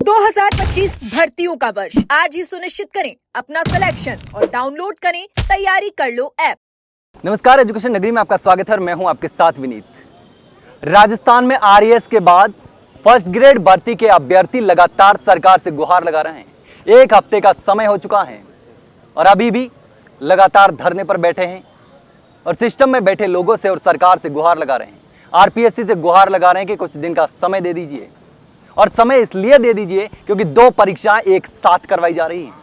2025 भर्तियों का वर्ष आज ही सुनिश्चित करें अपना सिलेक्शन और डाउनलोड करें तैयारी कर लो ऐप। नमस्कार, एजुकेशन नगरी में आपका स्वागत है और मैं हूं आपके साथ विनीत। राजस्थान में आरएएस के बाद फर्स्ट ग्रेड भर्ती के अभ्यर्थी लगातार सरकार से गुहार लगा रहे हैं। एक हफ्ते का समय हो चुका है और अभी भी लगातार धरने पर बैठे हैं और सिस्टम में बैठे लोगों से और सरकार से गुहार लगा रहे हैं। आरपीएससी से गुहार लगा रहे हैं कि कुछ दिन का समय दे दीजिए, और समय इसलिए दे दीजिए क्योंकि दो परीक्षाएं एक साथ करवाई जा रही हैं।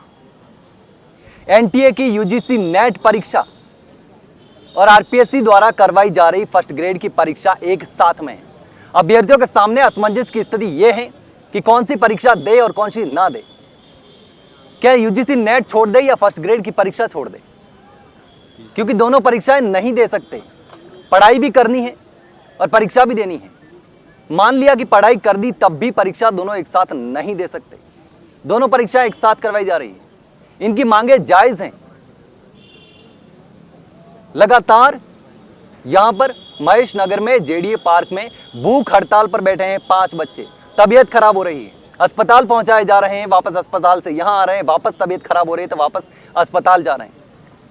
एनटीए की यूजीसी नेट परीक्षा और आरपीएससी द्वारा करवाई जा रही फर्स्ट ग्रेड की परीक्षा एक साथ में है। अभ्यर्थियों के सामने असमंजस की स्थिति यह है कि कौन सी परीक्षा दे और कौन सी ना दे। क्या यूजीसी नेट छोड़ दे या फर्स्ट ग्रेड की परीक्षा छोड़ दे, क्योंकि दोनों परीक्षाएं नहीं दे सकते। पढ़ाई भी करनी है और परीक्षा भी देनी है। मान लिया कि पढ़ाई कर दी, तब भी परीक्षा दोनों एक साथ नहीं दे सकते। दोनों परीक्षाएं एक साथ करवाई जा रही है। इनकी मांगे जायज हैं। लगातार यहां पर महेश नगर में जेडीए पार्क में भूख हड़ताल पर बैठे हैं 5 बच्चे। तबीयत खराब हो रही है, अस्पताल पहुंचाए जा रहे हैं, वापस अस्पताल से यहां आ रहे हैं, वापस तबीयत खराब हो रही है तो वापस अस्पताल जा रहे हैं।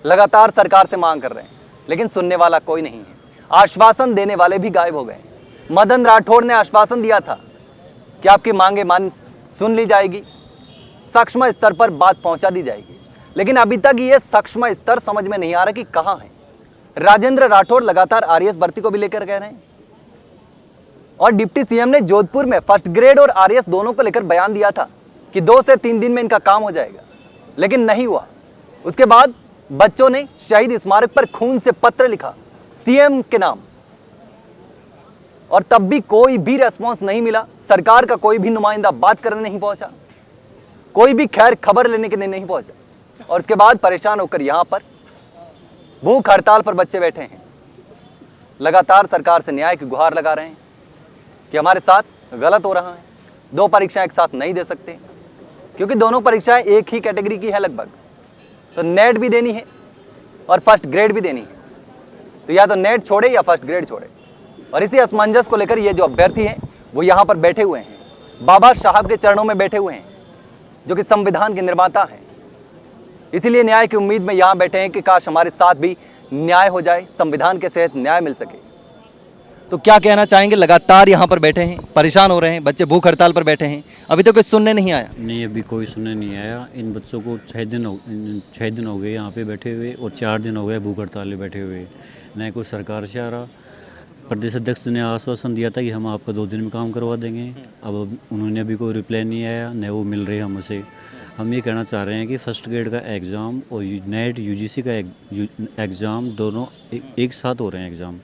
लगातार सरकार से मांग कर रहे हैं, लेकिन सुनने वाला कोई नहीं है। आश्वासन देने वाले भी गायब हो गए। मदन राठौड़ ने आश्वासन दिया था कि आपकी मांगे सुन ली जाएगी, सूक्ष्म स्तर पर बात पहुंचा दी जाएगी, लेकिन अभी तक ये सूक्ष्म स्तर समझ में नहीं आ रहा कि कहां है। राजेंद्र राठौड़ लगातार आरएएस भर्ती को भी लेकर कह रहे हैं और डिप्टी सीएम ने जोधपुर में फर्स्ट ग्रेड और आरएएस दोनों को लेकर बयान दिया था कि 2 से 3 दिन में इनका काम हो जाएगा, लेकिन नहीं हुआ। उसके बाद बच्चों ने शहीद स्मारक पर खून से पत्र लिखा सीएम के नाम, और तब भी कोई भी रेस्पॉन्स नहीं मिला। सरकार का कोई भी नुमाइंदा बात करने नहीं पहुंचा, कोई भी खैर खबर लेने के लिए नहीं पहुंचा। और उसके बाद परेशान होकर यहां पर भूख हड़ताल पर बच्चे बैठे हैं। लगातार सरकार से न्याय की गुहार लगा रहे हैं कि हमारे साथ गलत हो रहा है। 2 परीक्षाएं एक साथ नहीं दे सकते, क्योंकि दोनों परीक्षाएं एक ही कैटेगरी की है लगभग। तो नेट भी देनी है और फर्स्ट ग्रेड भी देनी है, तो या तो नेट छोड़े या फर्स्ट ग्रेड छोड़े। और इसी असमंजस को लेकर ये जो अभ्यर्थी हैं वो यहाँ पर बैठे हुए हैं, बाबा साहब के चरणों में बैठे हुए हैं, जो कि संविधान के निर्माता हैं। इसीलिए न्याय की उम्मीद में यहाँ बैठे हैं कि काश हमारे साथ भी न्याय हो जाए, संविधान के तहत न्याय मिल सके। तो क्या कहना चाहेंगे? लगातार यहाँ पर बैठे हैं, परेशान हो रहे हैं, बच्चे भूख हड़ताल पर बैठे हैं, अभी तो कुछ सुनने नहीं आया। नहीं, अभी कोई सुनने नहीं आया। इन बच्चों को 6 दिन हो गए यहाँ पे बैठे हुए, और 4 दिन हो गए भूख हड़ताल में बैठे हुए। न कोई सरकार से आ रहा। प्रदेश अध्यक्ष ने आश्वासन दिया था कि हम आपको 2 दिन में काम करवा देंगे। अब उन्होंने अभी कोई रिप्लाई नहीं आया, न वो मिल रहे हमसे। हम ये कहना चाह रहे हैं कि फर्स्ट ग्रेड का एग्ज़ाम और नेट यूजीसी का एग्ज़ाम दोनों एक साथ हो रहे हैं एग्ज़ाम।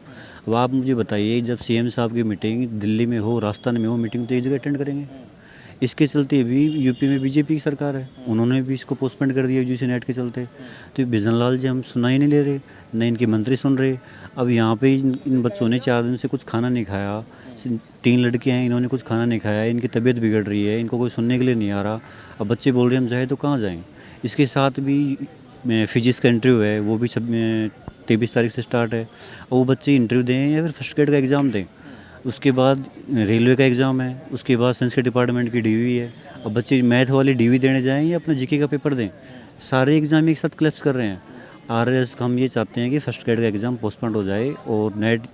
अब आप मुझे बताइए, जब सीएम साहब की मीटिंग दिल्ली में हो, राजस्थान में हो मीटिंग, तो एक जगह अटेंड करेंगे। इसके चलते भी यूपी में बीजेपी की सरकार है, उन्होंने भी इसको पोस्टपोन कर दिया यूजीसी नेट के चलते। तो बिजन लाल जी हम सुना ही नहीं ले रहे, न इनके मंत्री सुन रहे। अब यहाँ पे इन बच्चों ने 4 दिन से कुछ खाना नहीं खाया। 3 लड़कियाँ हैं, इन्होंने कुछ खाना नहीं खाया, इनकी तबीयत बिगड़ रही है, इनको कोई सुनने के लिए नहीं आ रहा। अब बच्चे बोल रहे हैं हम जाए तो कहाँ जाएँ। इसके साथ भी फिजिक्स का इंटरव्यू है, वो भी 23 तारीख से स्टार्ट है। और वो बच्चे इंटरव्यू दें या फिर फर्स्ट ग्रेड का एग्ज़ाम दें। उसके बाद रेलवे का एग्ज़ाम है, उसके बाद संस्कृत डिपार्टमेंट की डीवी है। अब बच्चे मैथ वाली डीवी देने जाएं या अपना जीके का पेपर दें। सारे एग्ज़ाम एक साथ क्लैप्स कर रहे हैं। आरएएस हम ये चाहते हैं कि फर्स्ट ग्रेड का एग्ज़ाम पोस्टपोन हो जाए, और नेट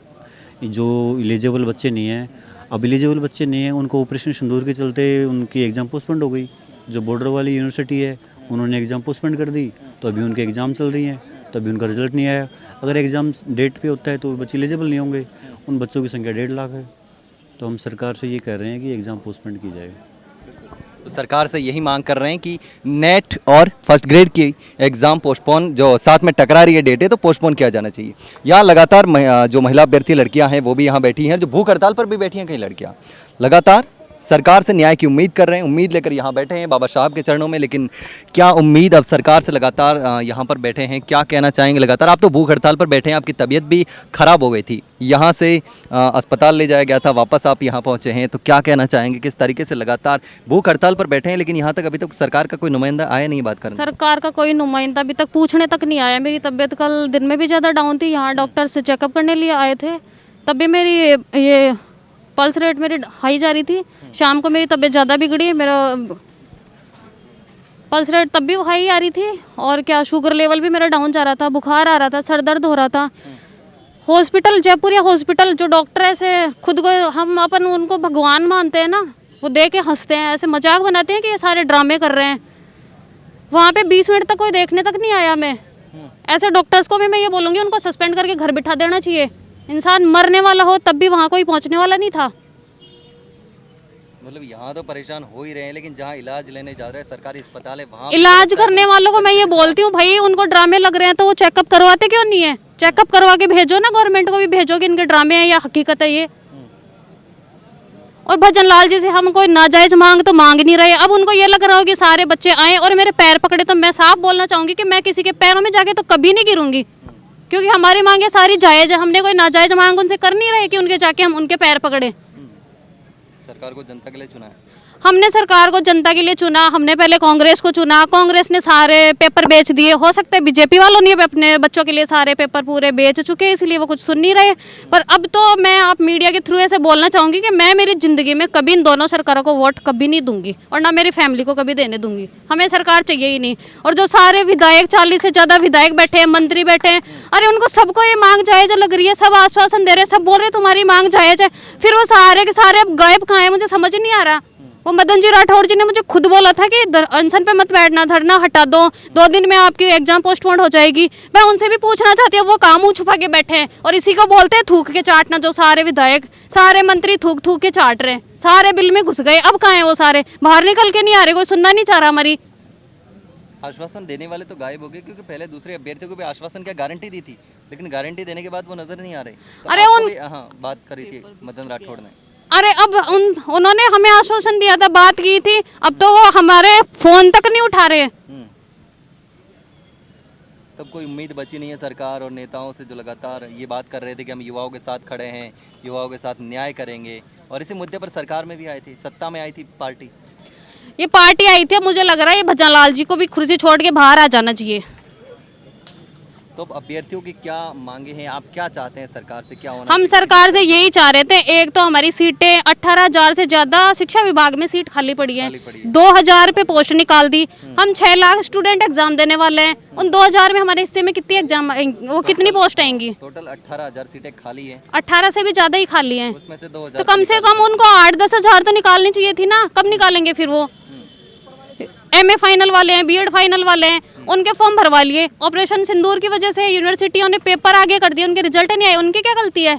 जो एलिजिबल बच्चे नहीं हैं, अब एलिजिबल बच्चे नहीं हैं, उनको ऑपरेशन सिंदूर के चलते उनकी एग्ज़ाम पोस्टपोन हो गई। जो बॉर्डर वाली यूनिवर्सिटी है, उन्होंने एग्ज़ाम पोस्टपोन कर दी, तो अभी उनके एग्ज़ाम चल रही हैं, तो अभी उनका रिजल्ट नहीं आया। अगर एग्ज़ाम डेट पे होता है तो बच्चे एलिजिबल नहीं होंगे। उन बच्चों की संख्या 1.5 लाख है। तो हम सरकार से ये कह रहे हैं कि एग्ज़ाम पोस्टपोन की जाए। तो सरकार से यही मांग कर रहे हैं कि नेट और फर्स्ट ग्रेड की एग्ज़ाम पोस्टपोन, जो साथ में टकरा रही है डेट है, तो पोस्टपोन किया जाना चाहिए। यहाँ लगातार जो महिला अभ्यर्थी लड़कियाँ हैं वो भी यहाँ बैठी हैं, जो भूख हड़ताल पर भी बैठी हैं कई लड़कियाँ। लगातार सरकार से न्याय की उम्मीद कर रहे हैं, उम्मीद लेकर यहाँ बैठे हैं बाबा साहब के चरणों में। लेकिन क्या उम्मीद अब सरकार से लगातार यहाँ पर बैठे हैं, क्या कहना चाहेंगे? लगातार आप तो भूख हड़ताल पर बैठे हैं, आपकी तबीयत भी खराब हो गई थी, यहाँ से अस्पताल ले जाया गया था, वापस आप यहाँ पहुँचे हैं, तो क्या कहना चाहेंगे? किस तरीके से लगातार भूख हड़ताल पर बैठे हैं, लेकिन यहाँ तक अभी तक सरकार का कोई नुमाइंदा आया नहीं बात करने? सरकार का कोई नुमाइंदा अभी तक पूछने तक नहीं आया। मेरी तबीयत कल दिन में भी ज़्यादा डाउन थी, यहाँ डॉक्टर से चेकअप करने लिए आए थे, तब भी मेरी ये पल्स रेट मेरी हाई जा रही थी। शाम को मेरी तबीयत ज़्यादा बिगड़ी, मेरा पल्स रेट तब भी हाई आ रही थी, और क्या शुगर लेवल भी मेरा डाउन जा रहा था, बुखार आ रहा था, सर दर्द हो रहा था। हॉस्पिटल, जयपुरिया हॉस्पिटल, जो डॉक्टर ऐसे खुद को, हम अपन उनको भगवान मानते हैं ना, वो देख के हंसते हैं, ऐसे मजाक बनाते हैं कि ये सारे ड्रामे कर रहे हैं। वहाँ पे 20 मिनट तक कोई देखने तक नहीं आया। मैं ऐसे डॉक्टर्स को भी मैं ये बोलूँगी, उनको सस्पेंड करके घर बिठा देना चाहिए। इंसान मरने वाला हो तब भी वहाँ कोई पहुँचने वाला नहीं था। मतलब यहाँ तो परेशान हो ही रहे हैं, लेकिन जहाँ इलाज लेने जा रहे हैं सरकारी अस्पताल है वहाँ इलाज करने वालों को मैं ये बोलती हूँ, भाई उनको ड्रामे लग रहे हैं तो वो चेकअप करवाते क्यों नहीं है? चेकअप करवा के भेजो ना, गवर्नमेंट को भी भेजो कि इनके ड्रामे हैं या हकीकत है ये। और भजन लाल जी से हम कोई नाजायज मांग तो मांग नहीं रहे। अब उनको ये लग रहा हो कि सारे बच्चे आए और मेरे पैर पकड़े, तो मैं साफ बोलना चाहूंगी कि मैं किसी के पैरों में जाके तो कभी नहीं गिरूंगी, क्योंकि हमारी मांगे सारी जायज है। हमने कोई नाजायज मांग उनसे कर नहीं रहे कि उनके जाके हम उनके पैर पकड़े। सरकार को जनता के लिए चुना है। हमने सरकार को जनता के लिए चुना, हमने पहले कांग्रेस को चुना, कांग्रेस ने सारे पेपर बेच दिए। हो सकता है बीजेपी वालों ने अपने बच्चों के लिए सारे पेपर पूरे बेच चुके हैं, इसलिए वो कुछ सुन नहीं रहे। पर अब तो मैं आप मीडिया के थ्रू ऐसे बोलना चाहूँगी कि मैं मेरी ज़िंदगी में कभी इन दोनों सरकारों को वोट कभी नहीं दूंगी, और ना मेरी फैमिली को कभी देने दूंगी। हमें सरकार चाहिए ही नहीं। और जो सारे विधायक, 40 से ज़्यादा विधायक बैठे हैं, मंत्री बैठे हैं, अरे उनको सबको ये मांग जायज लग रही है, सब आश्वासन दे रहे हैं, सब बोल रहे हैं तुम्हारी मांग जायज है, फिर वो सारे के सारे अब गायब कहाँ हैं? मुझे समझ नहीं आ रहा। वो मदन जी राठौड़ जी ने मुझे खुद बोला था कि अनशन पे मत बैठना, धरना हटा दो, 2 दिन में आपकी एग्जाम पोस्टपोन हो जाएगी। मैं उनसे भी पूछना चाहती हूँ, वो काम मुंह छुपा के बैठे हैं और इसी को बोलते हैं थूक के चाटना। जो सारे विधायक, सारे मंत्री थूक थूक के चाट रहे हैं, सारे बिल में घुस गए। अब कहाँ है वो सारे? बाहर निकल के नहीं आ रहे, कोई सुनना नहीं चाह रहा हमारी। आश्वासन देने वाले तो गायब हो गए, क्योंकि पहले दूसरे अभ्यर्थियों को भी आश्वासन क्या गारंटी दी थी, लेकिन गारंटी देने के बाद वो नजर नहीं आ रहे। तो अरे आपको भी, हाँ, बात करी थी मदन राठौड़ ने। अरे अब उन्होंने हमें आश्वासन दिया था, बात की थी, अब तो वो हमारे फोन तक नहीं उठा रहे। तब कोई उम्मीद बची नहीं है सरकार और नेताओं से, जो लगातार ये बात कर रहे थे कि हम युवाओं के साथ खड़े हैं, युवाओं के साथ न्याय करेंगे। और इसी मुद्दे पर सरकार में भी आई थी, सत्ता में आई थी पार्टी। ये पार्टी आई थी, मुझे लग रहा है ये भजन लाल जी को भी कुर्सी छोड़ के बाहर आ जाना चाहिए। तो अब अभ्यर्थियों की क्या मांगे हैं, आप क्या चाहते हैं सरकार से, क्या होना हम सरकार से यही चाह रहे थे, एक तो हमारी सीटें 18,000 से ज्यादा शिक्षा विभाग में सीट खाली पड़ी है, 2,000 पे पोस्ट निकाल दी। हम 6 लाख स्टूडेंट एग्जाम देने वाले हैं, उन 2,000 में हमारे हिस्से में कितनी एग्जाम, वो कितनी पोस्ट आएंगी? टोटल 18,000 सीटें खाली हैं, 18 से भी ज्यादा ही खाली हैं। उसमें से 2,000 तो कम से कम उनको 8-10 हज़ार तो निकालनी चाहिए थी ना। कब निकालेंगे फिर? वो MA फाइनल वाले हैं, BEd फाइनल वाले हैं, उनके फॉर्म भरवा लिए। ऑपरेशन सिंदूर की वजह से यूनिवर्सिटियों ने पेपर आगे कर दिए, उनके रिजल्ट नहीं आए, उनकी क्या गलती है?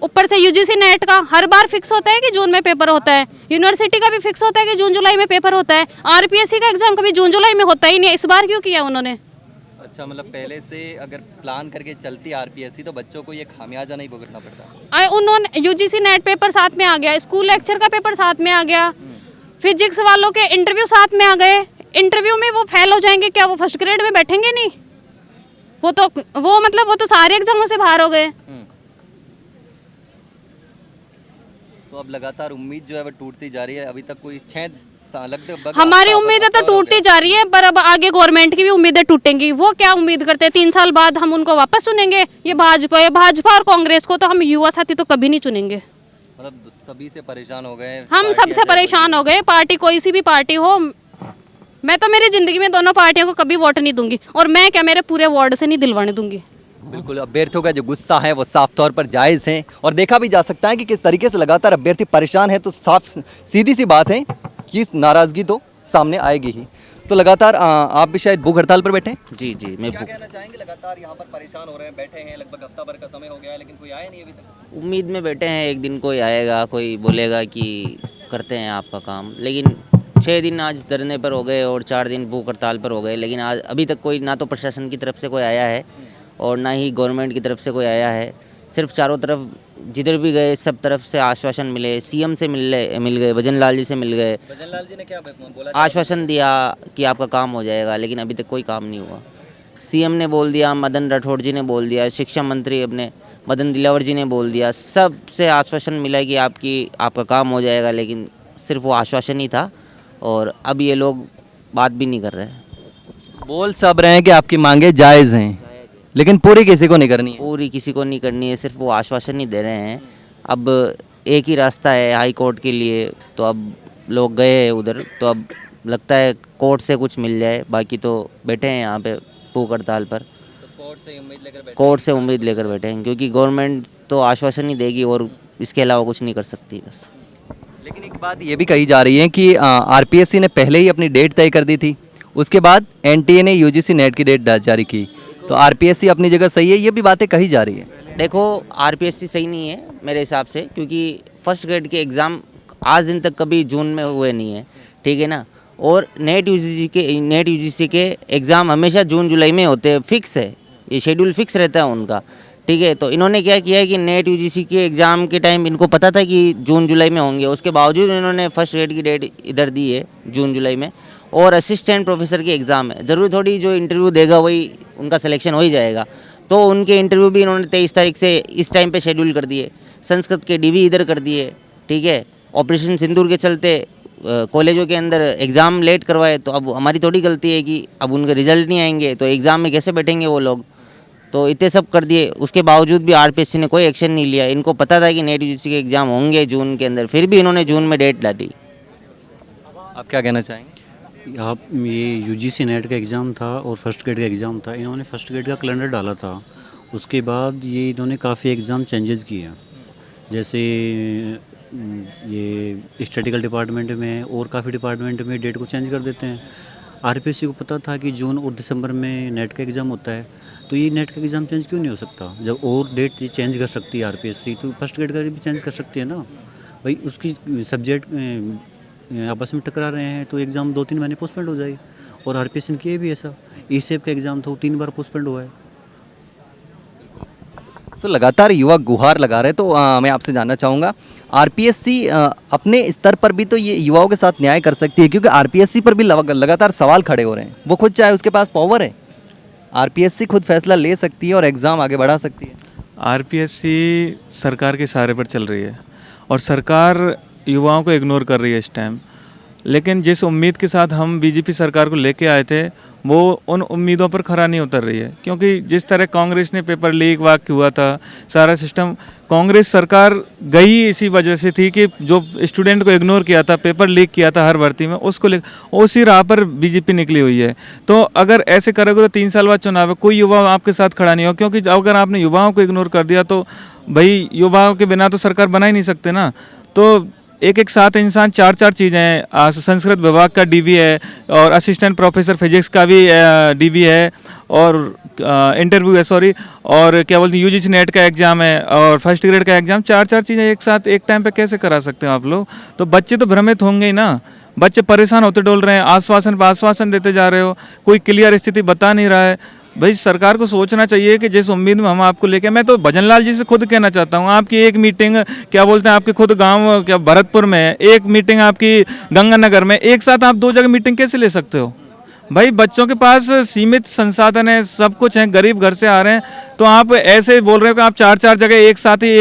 ऊपर से UGC नेट का हर बार फिक्स होता है कि जून में पेपर होता है, यूनिवर्सिटी का भी फिक्स होता है कि जून जुलाई में पेपर होता है, RPSC का एग्जाम कभी जून जुलाई में होता ही नहीं। इस बार क्यों किया उन्होंने? अच्छा, मतलब पहले से अगर प्लान करके चलती RPSC तो बच्चों को ये खामियाजा नहीं भुगतना पड़ता। उन्होंने UGC नेट पेपर साथ में आ गया, स्कूल लेक्चर का पेपर साथ में आ गया, फिजिक्स वालों के इंटरव्यू साथ में आ गए। इंटरव्यू में वो फेल हो जाएंगे, क्या वो फर्स्ट ग्रेड में बैठेंगे नहीं? वो तो सारे एग्जामों से बाहर हो गए। तो अब लगातार उम्मीद जो है वो टूटती जा रही है। अभी तक कोई 6 साल लगभग हमारी उम्मीदें तो टूटती जा रही है, पर अब आगे गवर्नमेंट की भी उम्मीदें टूटेंगी। वो क्या उम्मीद करते हैं 3 साल बाद हम उनको वापस चुनेंगे? ये भाजपा और कांग्रेस को तो हम युवा साथी तो कभी नहीं चुनेंगे। मतलब सभी से परेशान हो गए, हम सबसे परेशान हो गए। पार्टी कोई सी भी पार्टी हो, मैं तो मेरी जिंदगी में दोनों पार्टियों को कभी वोट नहीं दूंगी, और मैं क्या मेरे पूरे वार्ड से नहीं दिलवाने दूंगी। बिल्कुल, अभ्यर्थियों का जो गुस्सा है वो साफ तौर पर जायज है, और देखा भी जा सकता है कि किस तरीके से लगातार अभ्यर्थी परेशान है। तो साफ सीधी सी बात है कि नाराजगी तो सामने आएगी ही। तो लगातार आप भी शायद भूख हड़ताल पर बैठे हैं। जी मैं क्या कहना चाहेंगे? लगातार यहाँ पर परेशान हो रहे हैं, बैठे हैं, लगभग हफ्ता भर का समय हो गया है, लेकिन कोई आया नहीं अभी तक। उम्मीद में बैठे हैं, एक दिन कोई आएगा, कोई बोलेगा कि करते हैं आपका काम। लेकिन 6 दिन आज धरने पर हो गए और 4 दिन भूख हड़ताल पर हो गए, लेकिन आज अभी तक कोई ना तो प्रशासन की तरफ से कोई आया है और ना ही गवर्नमेंट की तरफ से कोई आया है। सिर्फ चारों तरफ जिधर भी गए सब तरफ से आश्वासन मिले। CM से मिल गए, भजन लाल जी से मिल गए, भजन लाल जी ने क्या बोला? आश्वासन दिया कि आपका काम हो जाएगा, लेकिन अभी तक कोई काम नहीं हुआ। CM ने बोल दिया, मदन राठौड़ जी ने बोल दिया, शिक्षा मंत्री अपने मदन दिलावर जी ने बोल दिया, सब से आश्वासन मिला कि आपका काम हो जाएगा, लेकिन सिर्फ वो आश्वासन ही था और अब ये लोग बात भी नहीं कर रहे हैं। बोल सब रहे हैं कि आपकी मांगे जायज़ हैं, लेकिन पूरी किसी को नहीं करनी है। पूरी किसी को नहीं करनी है, सिर्फ वो आश्वासन ही दे रहे हैं। अब एक ही रास्ता है हाई कोर्ट के लिए, तो अब लोग गए हैं उधर, तो अब लगता है कोर्ट से कुछ मिल जाए, बाकी तो बैठे हैं यहाँ पे भूख हड़ताल पर। कोर्ट से उम्मीद लेकर बैठे हैं, क्योंकि गवर्नमेंट तो आश्वासन ही देगी और इसके अलावा कुछ नहीं कर सकती बस। लेकिन एक बात ये भी कही जा रही है कि आरपीएससी ने पहले ही अपनी डेट तय कर दी थी, उसके बाद एनटीए ने यूजीसी नेट की डेट जारी की, तो आरपीएससी अपनी जगह सही है, ये भी बातें कही जा रही है। देखो आरपीएससी सही नहीं है मेरे हिसाब से, क्योंकि फर्स्ट ग्रेड के एग्ज़ाम आज दिन तक कभी जून में हुए नहीं है, ठीक है ना। और नेट यूजीसी के एग्ज़ाम हमेशा जून जुलाई में होते हैं, फिक्स है, ये शेड्यूल फिक्स रहता है उनका, ठीक है। तो इन्होंने क्या किया है कि नेट यूजीसी के एग्ज़ाम के टाइम इनको पता था कि जून जुलाई में होंगे, उसके बावजूद इन्होंने फर्स्ट ग्रेड की डेट इधर दी है जून जुलाई में। और असिस्टेंट प्रोफेसर के एग्ज़ाम है, ज़रूरी थोड़ी जो इंटरव्यू देगा वही उनका सिलेक्शन हो ही जाएगा, तो उनके इंटरव्यू भी इन्होंने 23 तारीख से इस टाइम पे शेड्यूल कर दिए। संस्कृत के डीवी इधर कर दिए, ठीक है। ऑपरेशन सिंदूर के चलते कॉलेजों के अंदर एग्ज़ाम लेट करवाए, तो अब हमारी थोड़ी गलती है कि अब उनके रिजल्ट नहीं आएंगे तो एग्ज़ाम में कैसे बैठेंगे वो लोग, तो इतने सब कर दिए। उसके बावजूद भी आरपीएससी ने कोई एक्शन नहीं लिया। इनको पता था कि नेट यूजीसी के एग्ज़ाम होंगे जून के अंदर, फिर भी इन्होंने जून में डेट डाली। आप क्या कहना चाहेंगे? आप ये यूजीसी नेट का एग्ज़ाम था और फर्स्ट ग्रेड का एग्ज़ाम था, इन्होंने फर्स्ट ग्रेड का कैलेंडर डाला था, उसके बाद ये इन्होंने काफ़ी एग्ज़ाम चेंजेस किए हैं, जैसे ये स्टैटिकल डिपार्टमेंट में और काफ़ी डिपार्टमेंट में डेट को चेंज कर देते हैं। आरपीएससी को पता था कि जून और दिसंबर में नेट का एग्ज़ाम होता है, तो ये नेट का एग्ज़ाम चेंज क्यों नहीं हो सकता? जब और डेट ये चेंज कर सकती है आरपीएससी, तो फर्स्ट ग्रेड का भी चेंज कर सकती है ना भाई। उसकी सब्जेक्ट आपस में टकरा रहे हैं तो एग्ज़ाम 2-3 महीने पोस्टपोन्ड हो जाए। और आरपीएससी ने किए भी ऐसा, ई-सेप का एग्ज़ाम था वो 3 बार पोस्टपोन्ड हुआ है। तो लगातार युवा गुहार लगा रहे, तो मैं आपसे जानना चाहूँगा, आरपीएससी अपने स्तर पर भी तो ये युवाओं के साथ न्याय कर सकती है, क्योंकि आरपीएससी पर भी लगातार सवाल खड़े हो रहे हैं। वो खुद चाहे, उसके पास पावर है, आरपीएससी खुद फैसला ले सकती है और एग्ज़ाम आगे बढ़ा सकती है। आरपीएससी सरकार के सहारे पर चल रही है और सरकार युवाओं को इग्नोर कर रही है इस टाइम। लेकिन जिस उम्मीद के साथ हम बीजेपी सरकार को लेके आए थे, वो उन उम्मीदों पर खरा नहीं उतर रही है, क्योंकि जिस तरह कांग्रेस ने पेपर लीक वाक हुआ था, सारा सिस्टम, कांग्रेस सरकार गई इसी वजह से थी कि जो स्टूडेंट को इग्नोर किया था, पेपर लीक किया था हर भर्ती में, उसको उसी राह पर बीजेपी निकली हुई है। तो अगर ऐसे करोगे तो 3 साल बाद चुनाव है, कोई युवा आपके साथ खड़ा नहीं हो, क्योंकि अगर आपने युवाओं को इग्नोर कर दिया तो भाई युवाओं के बिना तो सरकार बना ही नहीं सकते ना। तो एक साथ इंसान 4 चीज़ें हैं, संस्कृत विभाग का डीवी है और असिस्टेंट प्रोफेसर फिजिक्स का भी डीवी है और इंटरव्यू है, सॉरी, और क्या बोलते हैं यूजीसी नेट का एग्ज़ाम है और फर्स्ट ग्रेड का एग्ज़ाम। 4 चीज़ें एक साथ एक टाइम पे कैसे करा सकते हो आप लोग? तो बच्चे तो भ्रमित होंगे ही ना, बच्चे परेशान होते डोल रहे हैं, आश्वासन पर आश्वासन देते जा रहे हो, कोई क्लियर स्थिति बता नहीं रहा है। भाई सरकार को सोचना चाहिए कि जिस उम्मीद में हम आपको लेके, मैं तो भजनलाल जी से खुद कहना चाहता हूँ, आपकी एक मीटिंग क्या बोलते हैं आपके खुद गांव क्या भरतपुर में है, एक मीटिंग आपकी गंगानगर में, एक साथ आप 2 जगह मीटिंग कैसे ले सकते हो? भाई बच्चों के पास सीमित संसाधन है, सब कुछ है, गरीब घर से आ रहे हैं, तो आप ऐसे बोल रहे हो कि आप 4 जगह एक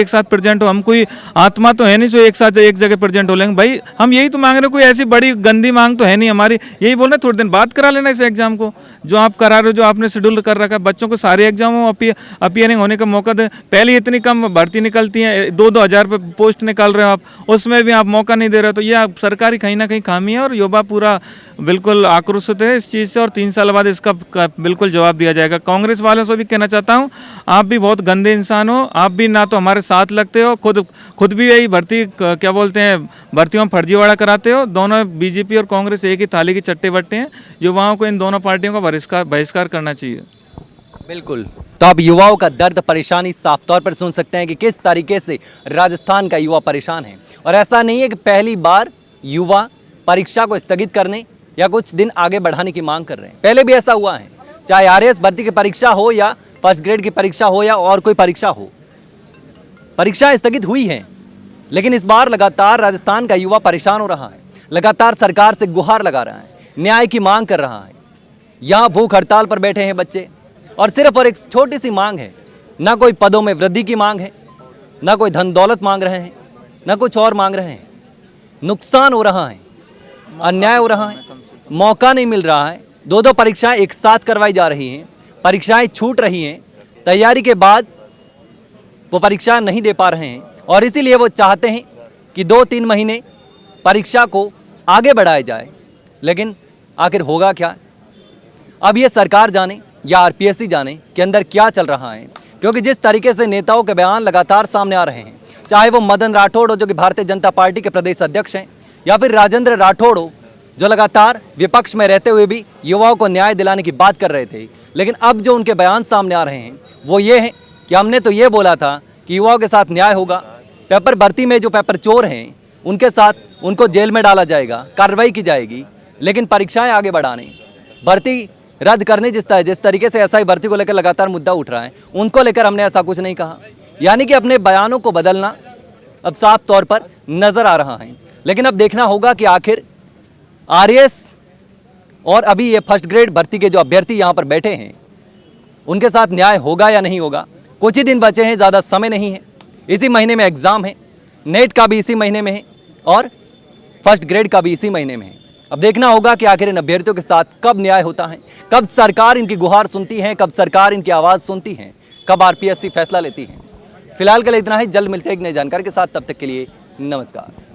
साथ प्रेजेंट हो। हम कोई आत्मा तो है नहीं जो एक साथ एक जगह प्रेजेंट हो लेंगे। भाई हम यही तो मांग रहे हो, कोई ऐसी बड़ी गंदी मांग तो है नहीं हमारी, यही बोल रहे हैं थोड़े दिन बाद करा लेना इस एग्जाम को, जो आप करा रहे हो, जो आपने शेड्यूल कर रखा है। बच्चों को सारे एग्जामों अपीयरिंग होने का मौका दे। पहले इतनी कम भर्ती निकलती है, 2-2 हज़ार पे पोस्ट निकाल रहे हो आप, उसमें भी आप मौका नहीं दे रहे हो, तो ये सरकारी कहीं ना कहीं खामी है और युवा पूरा बिल्कुल आक्रोशित है इस चीज़ से, और 3 साल बाद इसका बिल्कुल जवाब दिया जाएगा। कांग्रेस वालों से भी कहना चाहता हूँ, आप भी बहुत गंदे इंसान हो, आप भी ना तो हमारे साथ लगते हो, खुद भी यही भर्ती क्या बोलते हैं भर्तियों में फर्जीवाड़ा कराते हो। दोनों बीजेपी और कांग्रेस एक ही थाली के चट्टे बट्टे हैं। युवाओं को इन दोनों पार्टियों का बहिष्कार करना चाहिए। बिल्कुल, तो आप युवाओं का दर्द परेशानी साफ तौर पर सुन सकते हैं कि किस तरीके से राजस्थान का युवा परेशान है। और ऐसा नहीं है कि पहली बार युवा परीक्षा को स्थगित करने या कुछ दिन आगे बढ़ाने की मांग कर रहे हैं, पहले भी ऐसा हुआ है, चाहे आरएएस भर्ती की परीक्षा हो या फर्स्ट ग्रेड की परीक्षा हो या और कोई परीक्षा हो, परीक्षाएं स्थगित हुई हैं। लेकिन इस बार लगातार राजस्थान का युवा परेशान हो रहा है, लगातार सरकार से गुहार लगा रहा है, न्याय की मांग कर रहा है। यहाँ भूख हड़ताल पर बैठे हैं बच्चे, और सिर्फ और एक छोटी सी मांग है, ना कोई पदों में वृद्धि की मांग है, ना कोई धन दौलत मांग रहे हैं, ना कुछ और मांग रहे हैं। नुकसान हो रहा है, अन्याय हो रहा है, मौका नहीं मिल रहा है। 2-2 परीक्षाएं एक साथ करवाई जा रही हैं, परीक्षाएं छूट रही हैं, तैयारी के बाद वो परीक्षा नहीं दे पा रहे हैं, और इसीलिए वो चाहते हैं कि 2-3 महीने परीक्षा को आगे बढ़ाया जाए। लेकिन आखिर होगा क्या? अब ये सरकार जाने या आरपीएससी जाने के अंदर क्या चल रहा है, क्योंकि जिस तरीके से नेताओं के बयान लगातार सामने आ रहे हैं, चाहे वो मदन राठौड़ हो जो कि भारतीय जनता पार्टी के प्रदेश अध्यक्ष हैं, या फिर राजेंद्र राठौड़ हो जो लगातार विपक्ष में रहते हुए भी युवाओं को न्याय दिलाने की बात कर रहे थे, लेकिन अब जो उनके बयान सामने आ रहे हैं वो ये हैं कि हमने तो ये बोला था कि युवाओं के साथ न्याय होगा, पेपर भर्ती में जो पेपर चोर हैं उनके साथ उनको जेल में डाला जाएगा, कार्रवाई की जाएगी, लेकिन परीक्षाएं आगे बढ़ाने, भर्ती रद्द करने जिस तरीके से एसआई भर्ती को लेकर लगातार मुद्दा उठ रहा है, उनको लेकर हमने ऐसा कुछ नहीं कहा। यानी कि अपने बयानों को बदलना अब साफ तौर पर नजर आ रहा है। लेकिन अब देखना होगा कि आखिर आरएएस और अभी ये फर्स्ट ग्रेड भर्ती के जो अभ्यर्थी यहाँ पर बैठे हैं उनके साथ न्याय होगा या नहीं होगा। कुछ ही दिन बचे हैं, ज़्यादा समय नहीं है, इसी महीने में एग्ज़ाम है, नेट का भी इसी महीने में है और फर्स्ट ग्रेड का भी इसी महीने में है। अब देखना होगा कि आखिर इन अभ्यर्थियों के साथ कब न्याय होता है, कब सरकार इनकी गुहार सुनती है, कब सरकार इनकी आवाज़ सुनती है, कब आरपीएससी फैसला लेती है। फिलहाल के लिए इतना ही, जल्द मिलते हैं एक नई जानकारी के साथ, तब तक के लिए नमस्कार।